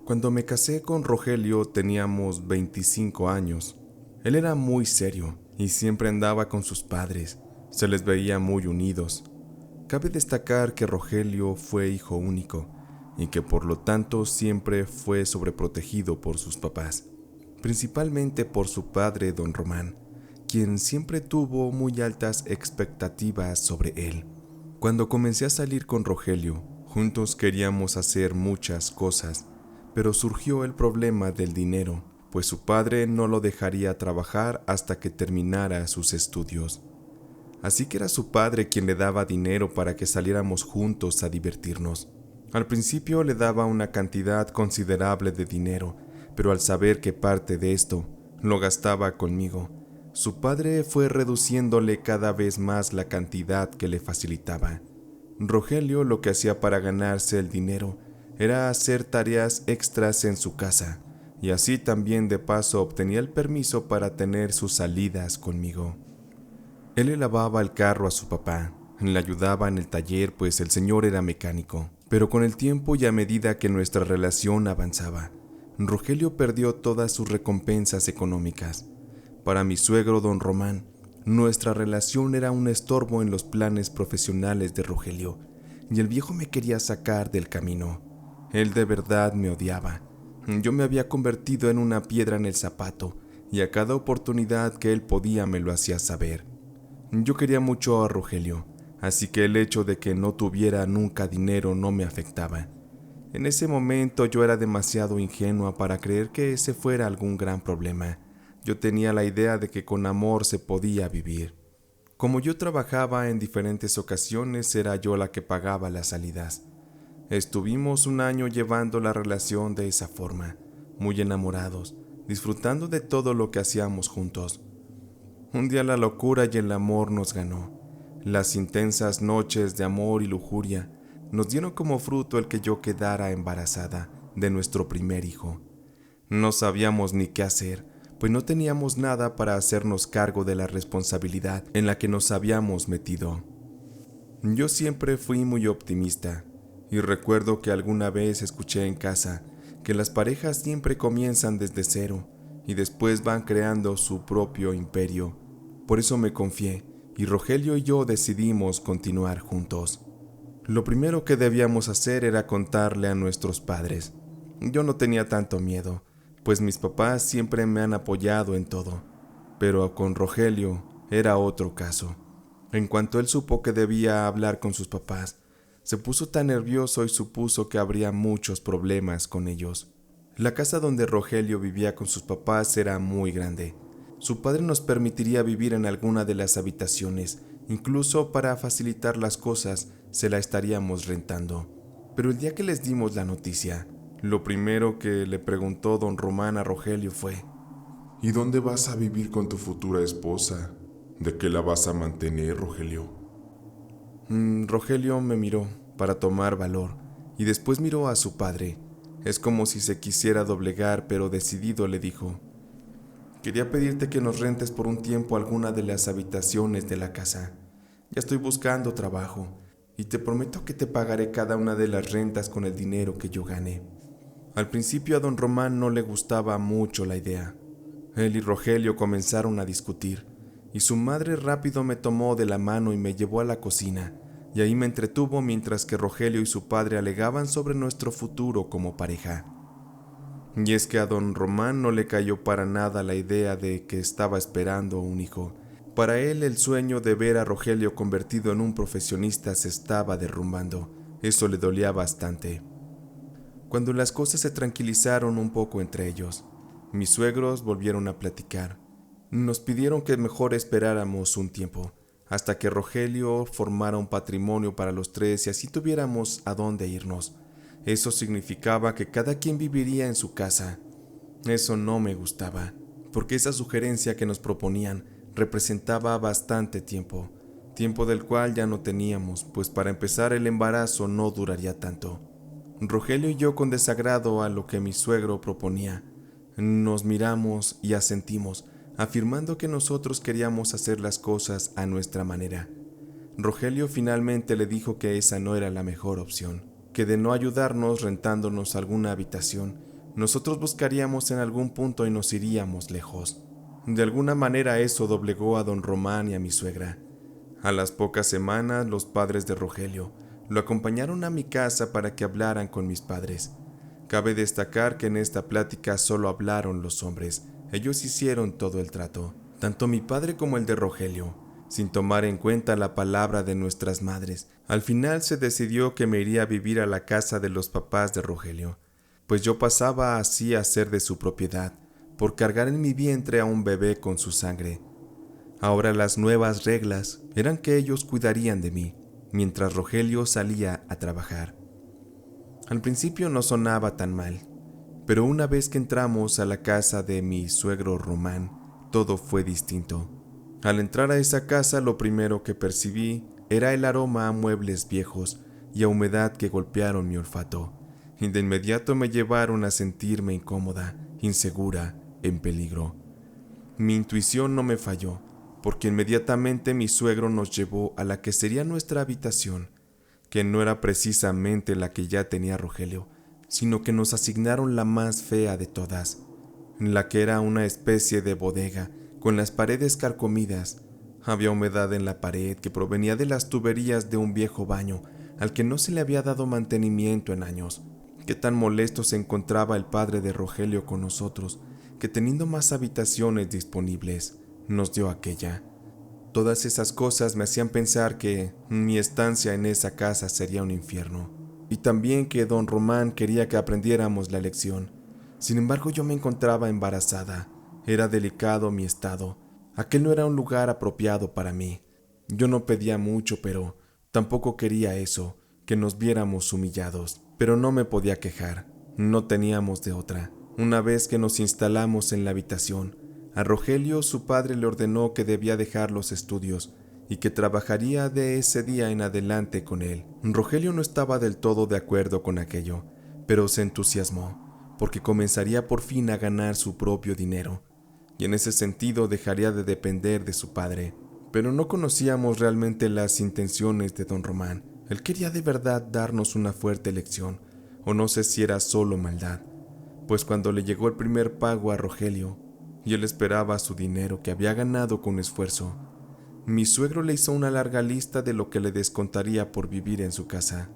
Cuando me casé con Rogelio teníamos 25 años. Él era muy serio y siempre andaba con sus padres. Se les veía muy unidos. Cabe destacar que Rogelio fue hijo único y que por lo tanto siempre fue sobreprotegido por sus papás, principalmente por su padre don Román, quien siempre tuvo muy altas expectativas sobre él. Cuando comencé a salir con Rogelio, juntos queríamos hacer muchas cosas, pero surgió el problema del dinero, pues su padre no lo dejaría trabajar hasta que terminara sus estudios. Así que era su padre quien le daba dinero para que saliéramos juntos a divertirnos. Al principio le daba una cantidad considerable de dinero, pero al saber que parte de esto lo gastaba conmigo, su padre fue reduciéndole cada vez más la cantidad que le facilitaba. Rogelio lo que hacía para ganarse el dinero era hacer tareas extras en su casa, y así también de paso obtenía el permiso para tener sus salidas conmigo. Él le lavaba el carro a su papá, le ayudaba en el taller pues el señor era mecánico, pero con el tiempo y a medida que nuestra relación avanzaba, Rogelio perdió todas sus recompensas económicas. Para mi suegro don Román, nuestra relación era un estorbo en los planes profesionales de Rogelio, y el viejo me quería sacar del camino. Él de verdad me odiaba. Yo me había convertido en una piedra en el zapato, y a cada oportunidad que él podía me lo hacía saber. Yo quería mucho a Rogelio, así que el hecho de que no tuviera nunca dinero no me afectaba. En ese momento yo era demasiado ingenua para creer que ese fuera algún gran problema. Yo tenía la idea de que con amor se podía vivir. Como yo trabajaba en diferentes ocasiones, era yo la que pagaba las salidas. Estuvimos un año llevando la relación de esa forma, muy enamorados, disfrutando de todo lo que hacíamos juntos. Un día la locura y el amor nos ganó. Las intensas noches de amor y lujuria nos dieron como fruto el que yo quedara embarazada de nuestro primer hijo. No sabíamos ni qué hacer, pues no teníamos nada para hacernos cargo de la responsabilidad en la que nos habíamos metido. Yo siempre fui muy optimista, y recuerdo que alguna vez escuché en casa que las parejas siempre comienzan desde cero y después van creando su propio imperio. Por eso me confié, y Rogelio y yo decidimos continuar juntos. Lo primero que debíamos hacer era contarle a nuestros padres. Yo no tenía tanto miedo, pues mis papás siempre me han apoyado en todo, pero con Rogelio era otro caso. En cuanto él supo que debía hablar con sus papás, se puso tan nervioso y supuso que habría muchos problemas con ellos. La casa donde Rogelio vivía con sus papás era muy grande. Su padre nos permitiría vivir en alguna de las habitaciones, incluso para facilitar las cosas se la estaríamos rentando. Pero el día que les dimos la noticia, lo primero que le preguntó don Román a Rogelio fue: ¿Y dónde vas a vivir con tu futura esposa? ¿De qué la vas a mantener, Rogelio? Rogelio me miró para tomar valor y después miró a su padre. Es como si se quisiera doblegar, pero decidido le dijo: quería pedirte que nos rentes por un tiempo alguna de las habitaciones de la casa. Ya estoy buscando trabajo y te prometo que te pagaré cada una de las rentas con el dinero que yo gane. Al principio a don Román no le gustaba mucho la idea. Él y Rogelio comenzaron a discutir, y su madre rápido me tomó de la mano y me llevó a la cocina, y ahí me entretuvo mientras que Rogelio y su padre alegaban sobre nuestro futuro como pareja. Y es que a don Román no le cayó para nada la idea de que estaba esperando un hijo. Para él el sueño de ver a Rogelio convertido en un profesionista se estaba derrumbando. Eso le dolía bastante. Cuando las cosas se tranquilizaron un poco entre ellos, mis suegros volvieron a platicar. Nos pidieron que mejor esperáramos un tiempo, hasta que Rogelio formara un patrimonio para los tres y así tuviéramos a dónde irnos. Eso significaba que cada quien viviría en su casa. Eso no me gustaba, porque esa sugerencia que nos proponían representaba bastante tiempo, tiempo del cual ya no teníamos, pues para empezar el embarazo no duraría tanto. Rogelio y yo, con desagrado a lo que mi suegro proponía, nos miramos y asentimos, afirmando que nosotros queríamos hacer las cosas a nuestra manera. Rogelio finalmente le dijo que esa no era la mejor opción, que de no ayudarnos rentándonos alguna habitación, nosotros buscaríamos en algún punto y nos iríamos lejos. De alguna manera eso doblegó a don Román y a mi suegra. A las pocas semanas, los padres de Rogelio lo acompañaron a mi casa para que hablaran con mis padres. Cabe destacar que en esta plática solo hablaron los hombres. Ellos hicieron todo el trato, tanto mi padre como el de Rogelio, sin tomar en cuenta la palabra de nuestras madres. Al final se decidió que me iría a vivir a la casa de los papás de Rogelio, pues yo pasaba así a ser de su propiedad, por cargar en mi vientre a un bebé con su sangre. Ahora las nuevas reglas eran que ellos cuidarían de mí, mientras Rogelio salía a trabajar. Al principio no sonaba tan mal, pero una vez que entramos a la casa de mi suegro Román, todo fue distinto. Al entrar a esa casa, lo primero que percibí era el aroma a muebles viejos y a humedad que golpearon mi olfato, y de inmediato me llevaron a sentirme incómoda, insegura, en peligro. Mi intuición no me falló, porque inmediatamente mi suegro nos llevó a la que sería nuestra habitación, que no era precisamente la que ya tenía Rogelio, sino que nos asignaron la más fea de todas, la que era una especie de bodega, con las paredes carcomidas. Había humedad en la pared que provenía de las tuberías de un viejo baño al que no se le había dado mantenimiento en años. Qué tan molesto se encontraba el padre de Rogelio con nosotros, que teniendo más habitaciones disponibles, nos dio aquella. Todas esas cosas me hacían pensar que mi estancia en esa casa sería un infierno, y también que don Román quería que aprendiéramos la lección. Sin embargo, yo me encontraba embarazada. Era delicado mi estado. Aquel no era un lugar apropiado para mí. Yo no pedía mucho, pero tampoco quería eso, que nos viéramos humillados. Pero no me podía quejar. No teníamos de otra. Una vez que nos instalamos en la habitación, a Rogelio su padre le ordenó que debía dejar los estudios y que trabajaría de ese día en adelante con él. Rogelio no estaba del todo de acuerdo con aquello, pero se entusiasmó, porque comenzaría por fin a ganar su propio dinero, y en ese sentido dejaría de depender de su padre. Pero no conocíamos realmente las intenciones de don Román. Él quería de verdad darnos una fuerte lección, o no sé si era solo maldad, pues cuando le llegó el primer pago a Rogelio, y él esperaba su dinero que había ganado con esfuerzo, mi suegro le hizo una larga lista de lo que le descontaría por vivir en su casa.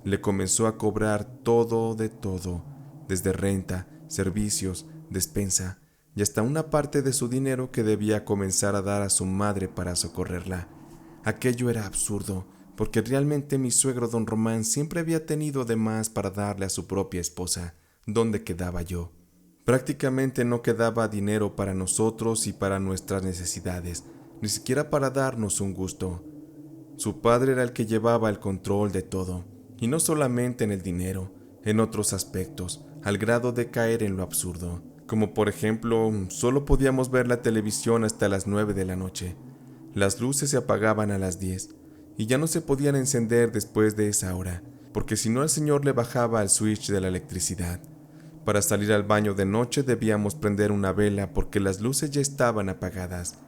Le comenzó a cobrar todo de todo, desde renta, servicios, despensa, y hasta una parte de su dinero que debía comenzar a dar a su madre para socorrerla. Aquello era absurdo, porque realmente mi suegro don Román siempre había tenido de más para darle a su propia esposa. ¿Dónde quedaba yo? Prácticamente no quedaba dinero para nosotros y para nuestras necesidades, ni siquiera para darnos un gusto. Su padre era el que llevaba el control de todo, y no solamente en el dinero, en otros aspectos, al grado de caer en lo absurdo, como por ejemplo, solo podíamos ver la televisión hasta las 9 de la noche. Las luces se apagaban a las 10, y ya no se podían encender después de esa hora, porque si no el señor le bajaba al switch de la electricidad. Para salir al baño de noche debíamos prender una vela porque las luces ya estaban apagadas.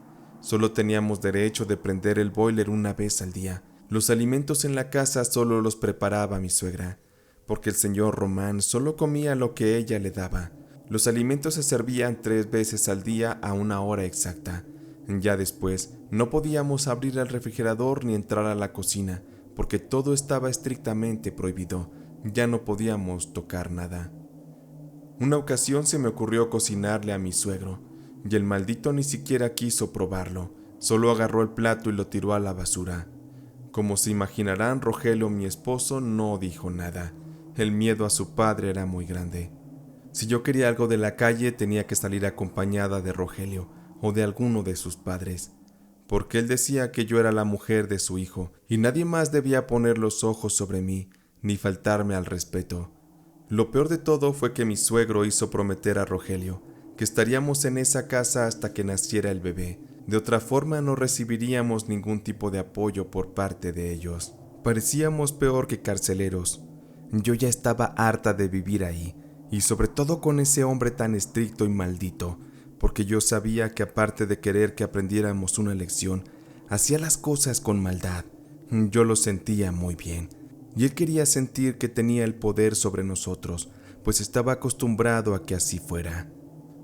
Solo teníamos derecho de prender el boiler una vez al día. Los alimentos en la casa solo los preparaba mi suegra, porque el señor Román solo comía lo que ella le daba. Los alimentos se servían 3 veces al día a una hora exacta. Ya después no podíamos abrir el refrigerador ni entrar a la cocina, porque todo estaba estrictamente prohibido. Ya no podíamos tocar nada. Una ocasión se me ocurrió cocinarle a mi suegro, y el maldito ni siquiera quiso probarlo, solo agarró el plato y lo tiró a la basura. Como se imaginarán, Rogelio, mi esposo, no dijo nada. El miedo a su padre era muy grande. Si yo quería algo de la calle, tenía que salir acompañada de Rogelio o de alguno de sus padres, porque él decía que yo era la mujer de su hijo, y nadie más debía poner los ojos sobre mí, ni faltarme al respeto. Lo peor de todo fue que mi suegro hizo prometer a Rogelio que estaríamos en esa casa hasta que naciera el bebé. De otra forma no recibiríamos ningún tipo de apoyo por parte de ellos. Parecíamos peor que carceleros. Yo ya estaba harta de vivir ahí, y sobre todo con ese hombre tan estricto y maldito, porque yo sabía que aparte de querer que aprendiéramos una lección, hacía las cosas con maldad. Yo lo sentía muy bien. Y él quería sentir que tenía el poder sobre nosotros, pues estaba acostumbrado a que así fuera.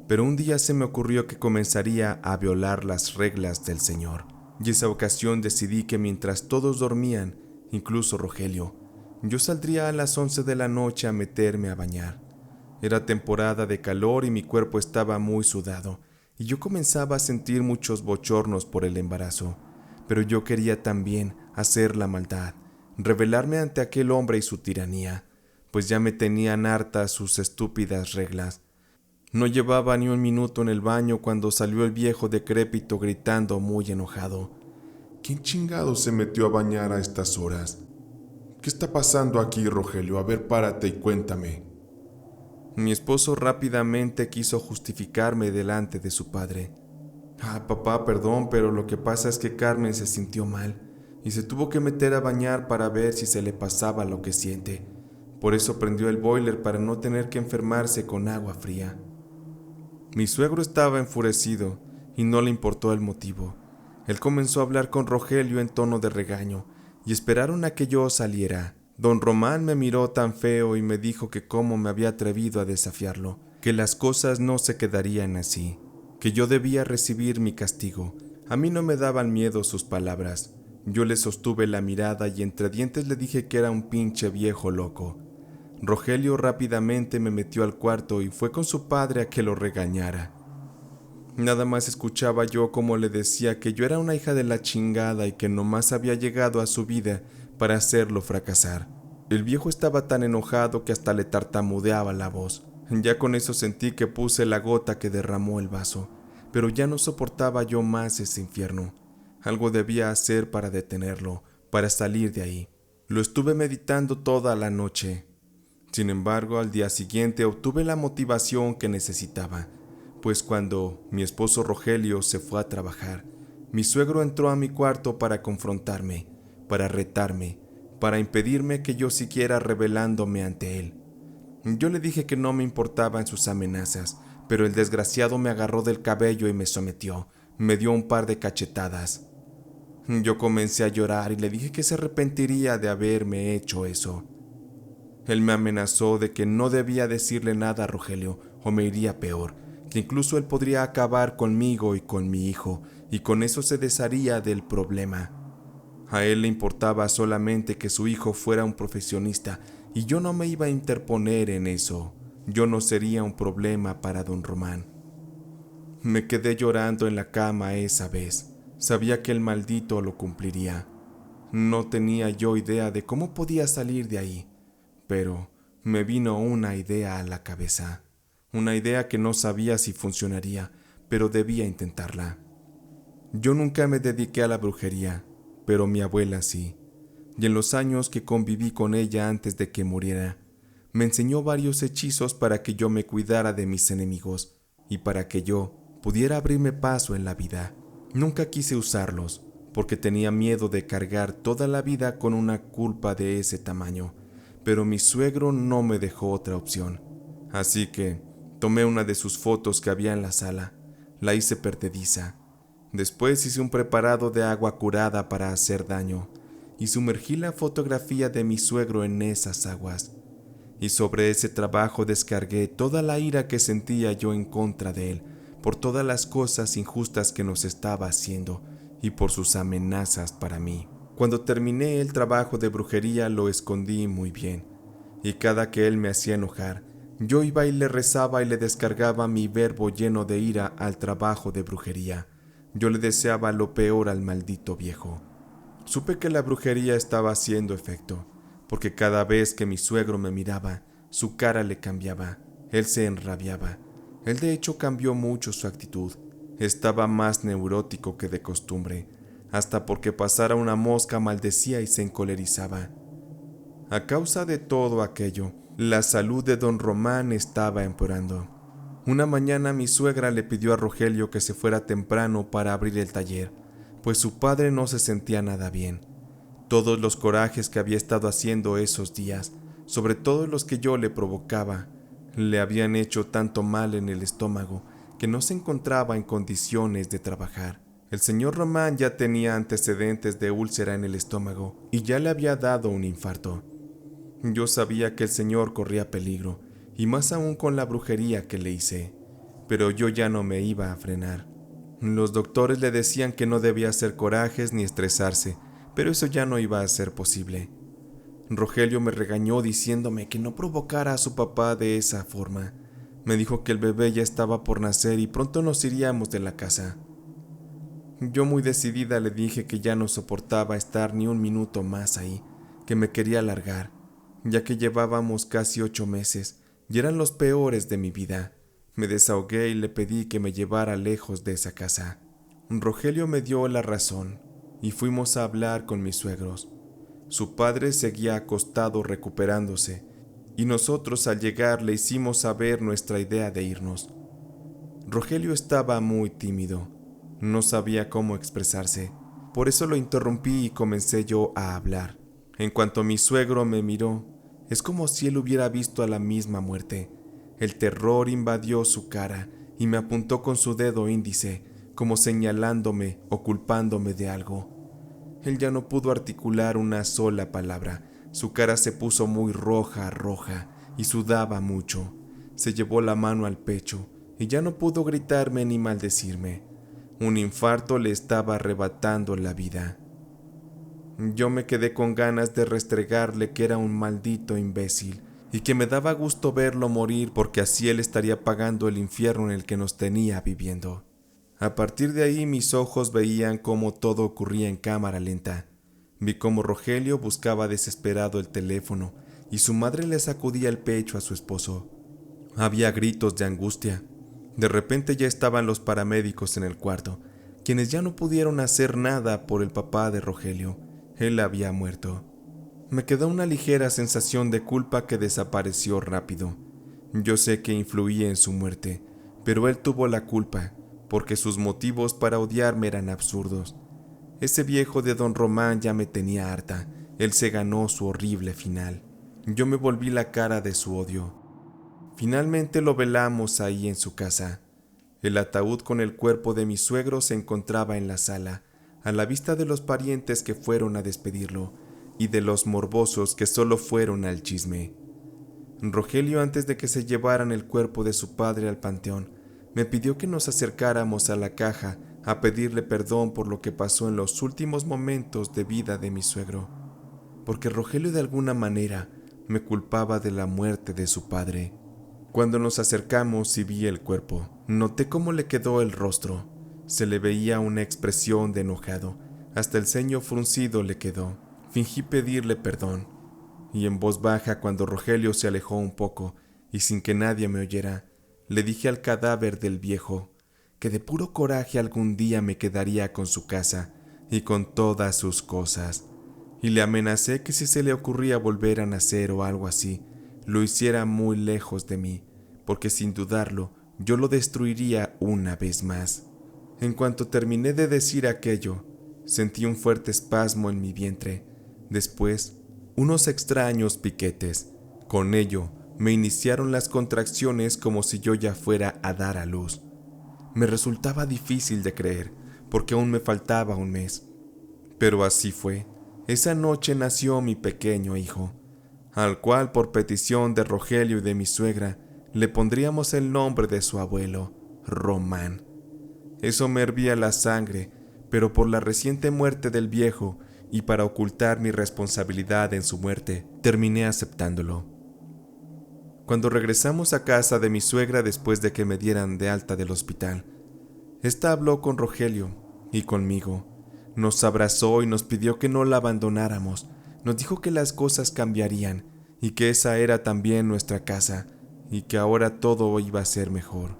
Pero un día se me ocurrió que comenzaría a violar las reglas del Señor, y esa ocasión decidí que mientras todos dormían, incluso Rogelio, yo saldría a las 11 de la noche a meterme a bañar. Era temporada de calor y mi cuerpo estaba muy sudado, y yo comenzaba a sentir muchos bochornos por el embarazo, pero yo quería también hacer la maldad, rebelarme ante aquel hombre y su tiranía, pues ya me tenían hartas sus estúpidas reglas. No llevaba ni un minuto en el baño cuando salió el viejo decrépito gritando muy enojado. ¿Quién chingado se metió a bañar a estas horas? ¿Qué está pasando aquí, Rogelio? A ver, párate y cuéntame. Mi esposo rápidamente quiso justificarme delante de su padre. Papá, perdón, pero lo que pasa es que Carmen se sintió mal y se tuvo que meter a bañar para ver si se le pasaba lo que siente. Por eso prendió el boiler para no tener que enfermarse con agua fría. Mi suegro estaba enfurecido y no le importó el motivo. Él comenzó a hablar con Rogelio en tono de regaño y esperaron a que yo saliera. Don Román me miró tan feo y me dijo que cómo me había atrevido a desafiarlo, que las cosas no se quedarían así, que yo debía recibir mi castigo. A mí no me daban miedo sus palabras. Yo le sostuve la mirada y entre dientes le dije que era un pinche viejo loco. Rogelio rápidamente me metió al cuarto y fue con su padre a que lo regañara. Nada más escuchaba yo cómo le decía que yo era una hija de la chingada y que nomás había llegado a su vida para hacerlo fracasar. El viejo estaba tan enojado que hasta le tartamudeaba la voz. Ya con eso sentí que puse la gota que derramó el vaso, pero ya no soportaba yo más ese infierno. Algo debía hacer para detenerlo, para salir de ahí. Lo estuve meditando toda la noche. Sin embargo, al día siguiente obtuve la motivación que necesitaba, pues cuando mi esposo Rogelio se fue a trabajar, mi suegro entró a mi cuarto para confrontarme, para retarme, para impedirme que yo siguiera rebelándome ante él. Yo le dije que no me importaban sus amenazas, pero el desgraciado me agarró del cabello y me sometió, me dio un par de cachetadas. Yo comencé a llorar y le dije que se arrepentiría de haberme hecho eso. Él me amenazó de que no debía decirle nada a Rogelio o me iría peor, que incluso él podría acabar conmigo y con mi hijo, y con eso se desharía del problema. A él le importaba solamente que su hijo fuera un profesionista y yo no me iba a interponer en eso. Yo no sería un problema para don Román. Me quedé llorando en la cama esa vez. Sabía que el maldito lo cumpliría. No tenía yo idea de cómo podía salir de ahí, pero me vino una idea a la cabeza. Una idea que no sabía si funcionaría, pero debía intentarla. Yo nunca me dediqué a la brujería, pero mi abuela sí, y en los años que conviví con ella antes de que muriera, me enseñó varios hechizos para que yo me cuidara de mis enemigos y para que yo pudiera abrirme paso en la vida. Nunca quise usarlos, porque tenía miedo de cargar toda la vida con una culpa de ese tamaño, pero mi suegro no me dejó otra opción. Así que tomé una de sus fotos que había en la sala, la hice perdediza. Después hice un preparado de agua curada para hacer daño y sumergí la fotografía de mi suegro en esas aguas. Y sobre ese trabajo descargué toda la ira que sentía yo en contra de él, por todas las cosas injustas que nos estaba haciendo y por sus amenazas para mí. Cuando terminé el trabajo de brujería lo escondí muy bien, y cada que él me hacía enojar, yo iba y le rezaba y le descargaba mi verbo lleno de ira al trabajo de brujería. Yo le deseaba lo peor al maldito viejo. Supe que la brujería estaba haciendo efecto, porque cada vez que mi suegro me miraba, su cara le cambiaba, él se enrabiaba. Él de hecho cambió mucho su actitud, estaba más neurótico que de costumbre, hasta porque pasara una mosca maldecía y se encolerizaba. A causa de todo aquello, la salud de don Román estaba empeorando. Una mañana mi suegra le pidió a Rogelio que se fuera temprano para abrir el taller, pues su padre no se sentía nada bien. Todos los corajes que había estado haciendo esos días, sobre todo los que yo le provocaba, le habían hecho tanto mal en el estómago que no se encontraba en condiciones de trabajar. El señor Román ya tenía antecedentes de úlcera en el estómago y ya le había dado un infarto. Yo sabía que el señor corría peligro y más aún con la brujería que le hice. Pero yo ya no me iba a frenar. Los doctores le decían que no debía hacer corajes ni estresarse, pero eso ya no iba a ser posible. Rogelio me regañó diciéndome que no provocara a su papá de esa forma. Me dijo que el bebé ya estaba por nacer y pronto nos iríamos de la casa. Yo muy decidida le dije que ya no soportaba estar ni un minuto más ahí, que me quería largar, ya que llevábamos casi 8 meses y eran los peores de mi vida. Me desahogué y le pedí que me llevara lejos de esa casa. Rogelio me dio la razón y fuimos a hablar con mis suegros. Su padre seguía acostado recuperándose y nosotros al llegar le hicimos saber nuestra idea de irnos. Rogelio estaba muy tímido, no sabía cómo expresarse, por eso lo interrumpí y comencé yo a hablar. En cuanto mi suegro me miró, es como si él hubiera visto a la misma muerte. El terror invadió su cara y me apuntó con su dedo índice, como señalándome o culpándome de algo. Él ya no pudo articular una sola palabra. Su cara se puso muy roja y sudaba mucho. Se llevó la mano al pecho y ya no pudo gritarme ni maldecirme. Un infarto le estaba arrebatando la vida. Yo me quedé con ganas de restregarle que era un maldito imbécil y que me daba gusto verlo morir porque así él estaría pagando el infierno en el que nos tenía viviendo. A partir de ahí mis ojos veían cómo todo ocurría en cámara lenta. Vi cómo Rogelio buscaba desesperado el teléfono y su madre le sacudía el pecho a su esposo. Había gritos de angustia. De repente ya estaban los paramédicos en el cuarto, quienes ya no pudieron hacer nada por el papá de Rogelio. Él había muerto. Me quedó una ligera sensación de culpa que desapareció rápido. Yo sé que influí en su muerte, pero él tuvo la culpa, porque sus motivos para odiarme eran absurdos. Ese viejo de don Román ya me tenía harta. Él se ganó su horrible final. Yo me volví la cara de su odio. Finalmente lo velamos ahí en su casa. El ataúd con el cuerpo de mi suegro se encontraba en la sala, a la vista de los parientes que fueron a despedirlo y de los morbosos que solo fueron al chisme. Rogelio, antes de que se llevaran el cuerpo de su padre al panteón, me pidió que nos acercáramos a la caja a pedirle perdón por lo que pasó en los últimos momentos de vida de mi suegro, porque Rogelio de alguna manera me culpaba de la muerte de su padre. Cuando nos acercamos y vi el cuerpo, noté cómo le quedó el rostro. Se le veía una expresión de enojado, hasta el ceño fruncido le quedó. Fingí pedirle perdón, y en voz baja, cuando Rogelio se alejó un poco y sin que nadie me oyera, le dije al cadáver del viejo que de puro coraje algún día me quedaría con su casa y con todas sus cosas, y le amenacé que si se le ocurría volver a nacer o algo así, lo hiciera muy lejos de mí, porque sin dudarlo yo lo destruiría una vez más. En cuanto terminé de decir aquello, sentí un fuerte espasmo en mi vientre. Después, unos extraños piquetes. Con ello, me iniciaron las contracciones como si yo ya fuera a dar a luz. Me resultaba difícil de creer, porque aún me faltaba un mes. Pero así fue. Esa noche nació mi pequeño hijo, al cual, por petición de Rogelio y de mi suegra, le pondríamos el nombre de su abuelo, Román. Eso me hervía la sangre, pero por la reciente muerte del viejo y para ocultar mi responsabilidad en su muerte, terminé aceptándolo. Cuando regresamos a casa de mi suegra después de que me dieran de alta del hospital, ésta habló con Rogelio y conmigo. Nos abrazó y nos pidió que no la abandonáramos. Nos dijo que las cosas cambiarían y que esa era también nuestra casa y que ahora todo iba a ser mejor.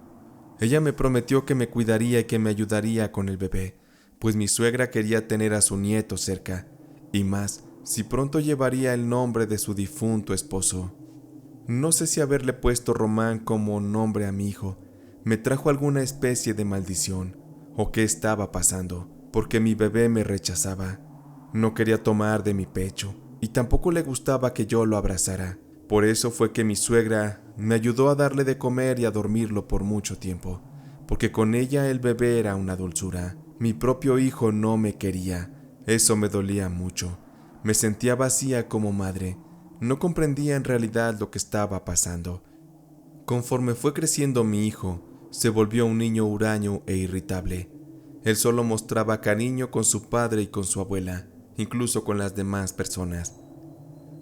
Ella me prometió que me cuidaría y que me ayudaría con el bebé, pues mi suegra quería tener a su nieto cerca, y más si pronto llevaría el nombre de su difunto esposo. No sé si haberle puesto Román como nombre a mi hijo me trajo alguna especie de maldición, o qué estaba pasando, porque mi bebé me rechazaba. No quería tomar de mi pecho, y tampoco le gustaba que yo lo abrazara. Por eso fue que mi suegra me ayudó a darle de comer y a dormirlo por mucho tiempo, porque con ella el bebé era una dulzura. Mi propio hijo no me quería, eso me dolía mucho. Me sentía vacía como madre, no comprendía en realidad lo que estaba pasando. Conforme fue creciendo mi hijo, se volvió un niño huraño e irritable. Él solo mostraba cariño con su padre y con su abuela, incluso con las demás personas.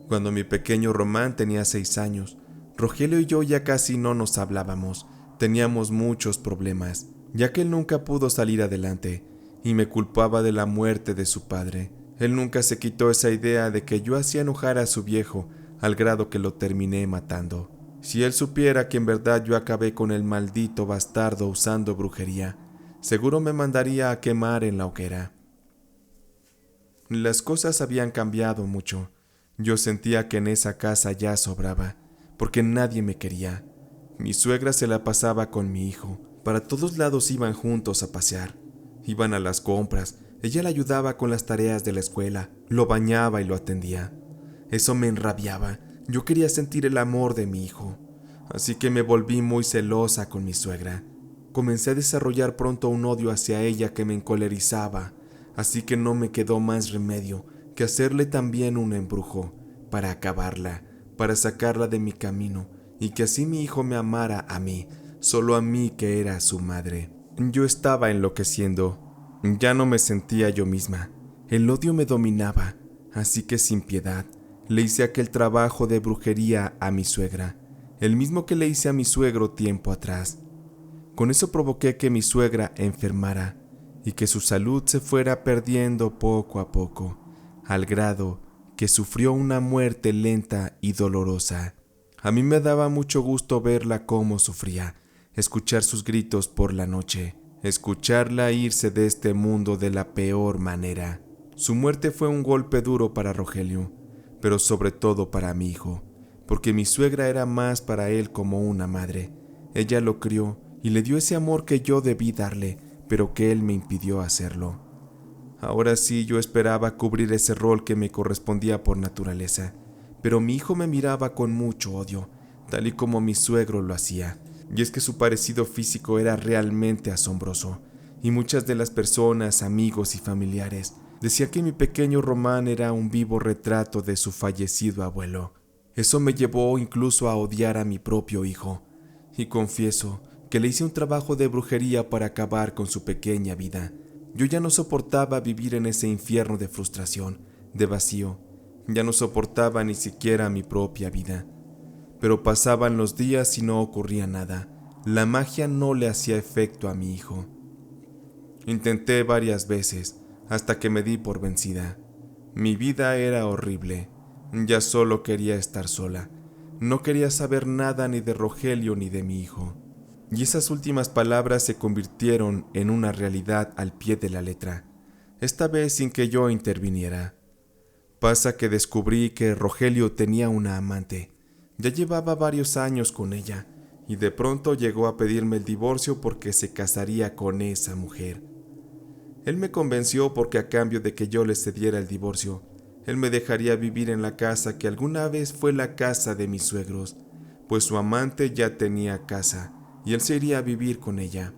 Cuando mi pequeño Román tenía 6 años, Rogelio y yo ya casi no nos hablábamos. Teníamos muchos problemas, ya que él nunca pudo salir adelante, y me culpaba de la muerte de su padre. Él nunca se quitó esa idea de que yo hacía enojar a su viejo, al grado que lo terminé matando. Si él supiera que en verdad yo acabé con el maldito bastardo usando brujería, seguro me mandaría a quemar en la hoguera. Las cosas habían cambiado mucho. Yo sentía que en esa casa ya sobraba, porque nadie me quería. Mi suegra se la pasaba con mi hijo. Para todos lados iban juntos a pasear. Iban a las compras. Ella le ayudaba con las tareas de la escuela, lo bañaba y lo atendía. Eso me enrabiaba. Yo quería sentir el amor de mi hijo. Así que me volví muy celosa con mi suegra. Comencé a desarrollar pronto un odio hacia ella que me encolerizaba. Así que no me quedó más remedio que hacerle también un embrujo, para acabarla, para sacarla de mi camino, y que así mi hijo me amara a mí, solo a mí que era su madre. Yo estaba enloqueciendo. Ya no me sentía yo misma. El odio me dominaba, así que sin piedad le hice aquel trabajo de brujería a mi suegra, el mismo que le hice a mi suegro tiempo atrás. Con eso provoqué que mi suegra enfermara y que su salud se fuera perdiendo poco a poco, al grado que sufrió una muerte lenta y dolorosa. A mí me daba mucho gusto verla cómo sufría, escuchar sus gritos por la noche, escucharla irse de este mundo de la peor manera. Su muerte fue un golpe duro para Rogelio, pero sobre todo para mi hijo, porque mi suegra era más para él como una madre. Ella lo crió y le dio ese amor que yo debí darle, pero que él me impidió hacerlo. Ahora sí, yo esperaba cubrir ese rol que me correspondía por naturaleza, pero mi hijo me miraba con mucho odio, tal y como mi suegro lo hacía. Y es que su parecido físico era realmente asombroso, y muchas de las personas, amigos y familiares decían que mi pequeño Román era un vivo retrato de su fallecido abuelo. Eso me llevó incluso a odiar a mi propio hijo, y confieso que le hice un trabajo de brujería para acabar con su pequeña vida. Yo ya no soportaba vivir en ese infierno de frustración, de vacío. Ya no soportaba ni siquiera mi propia vida. Pero pasaban los días y no ocurría nada. La magia no le hacía efecto a mi hijo. Intenté varias veces, hasta que me di por vencida. Mi vida era horrible. Ya solo quería estar sola. No quería saber nada ni de Rogelio ni de mi hijo. Y esas últimas palabras se convirtieron en una realidad al pie de la letra, esta vez sin que yo interviniera. Pasa que descubrí que Rogelio tenía una amante. Ya llevaba varios años con ella, y de pronto llegó a pedirme el divorcio porque se casaría con esa mujer. Él me convenció porque a cambio de que yo le cediera el divorcio, él me dejaría vivir en la casa que alguna vez fue la casa de mis suegros, pues su amante ya tenía casa, y él se iría a vivir con ella.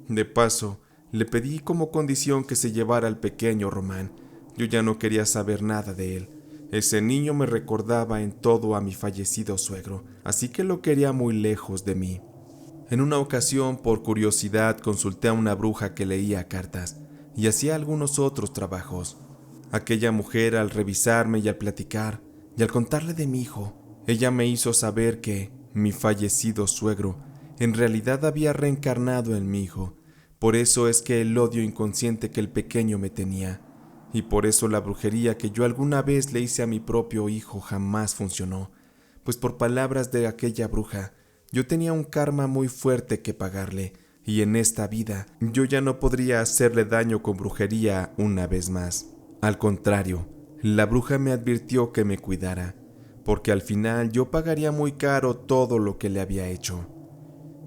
De paso, le pedí como condición que se llevara al pequeño Román. Yo ya no quería saber nada de él. Ese niño me recordaba en todo a mi fallecido suegro, así que lo quería muy lejos de mí. En una ocasión, por curiosidad, consulté a una bruja que leía cartas y hacía algunos otros trabajos. Aquella mujer, al revisarme y al platicar, y al contarle de mi hijo, ella me hizo saber que mi fallecido suegro en realidad había reencarnado en mi hijo. Por eso es que el odio inconsciente que el pequeño me tenía, y por eso la brujería que yo alguna vez le hice a mi propio hijo jamás funcionó, pues por palabras de aquella bruja, yo tenía un karma muy fuerte que pagarle, y en esta vida yo ya no podría hacerle daño con brujería una vez más. Al contrario, la bruja me advirtió que me cuidara, porque al final yo pagaría muy caro todo lo que le había hecho.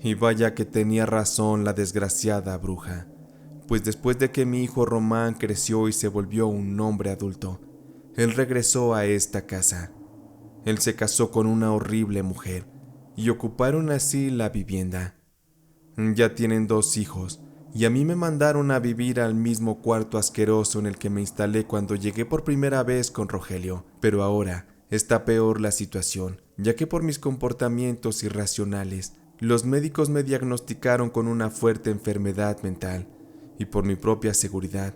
Y vaya que tenía razón la desgraciada bruja, pues después de que mi hijo Román creció y se volvió un hombre adulto, él regresó a esta casa. Él se casó con una horrible mujer y ocuparon así la vivienda. Ya tienen 2 hijos y a mí me mandaron a vivir al mismo cuarto asqueroso en el que me instalé cuando llegué por primera vez con Rogelio, pero ahora está peor la situación, ya que por mis comportamientos irracionales, los médicos me diagnosticaron con una fuerte enfermedad mental, y por mi propia seguridad,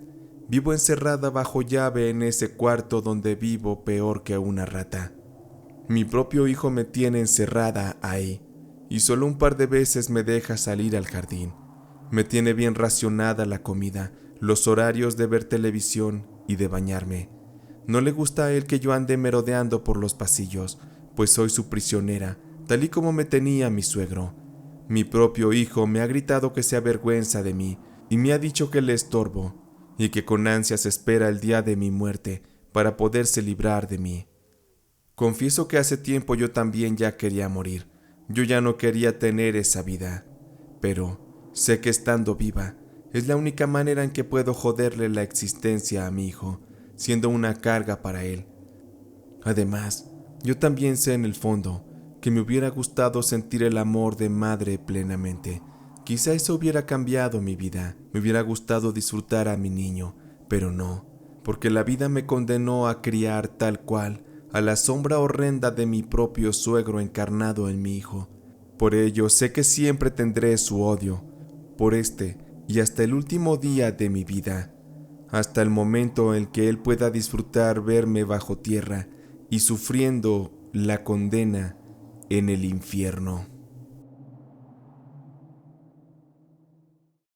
vivo encerrada bajo llave en ese cuarto donde vivo peor que una rata. Mi propio hijo me tiene encerrada ahí, y solo un par de veces me deja salir al jardín. Me tiene bien racionada la comida, los horarios de ver televisión y de bañarme. No le gusta a él que yo ande merodeando por los pasillos, pues soy su prisionera, tal y como me tenía mi suegro. Mi propio hijo me ha gritado que se avergüenza de mí y me ha dicho que le estorbo y que con ansias espera el día de mi muerte para poderse librar de mí. Confieso que hace tiempo yo también ya quería morir. Yo ya no quería tener esa vida, pero sé que estando viva es la única manera en que puedo joderle la existencia a mi hijo, siendo una carga para él. Además, yo también sé en el fondo que me hubiera gustado sentir el amor de madre plenamente. Quizá eso hubiera cambiado mi vida, me hubiera gustado disfrutar a mi niño, pero no, porque la vida me condenó a criar tal cual a la sombra horrenda de mi propio suegro encarnado en mi hijo. Por ello sé que siempre tendré su odio, por este y hasta el último día de mi vida, hasta el momento en que él pueda disfrutar verme bajo tierra y sufriendo la condena en el infierno.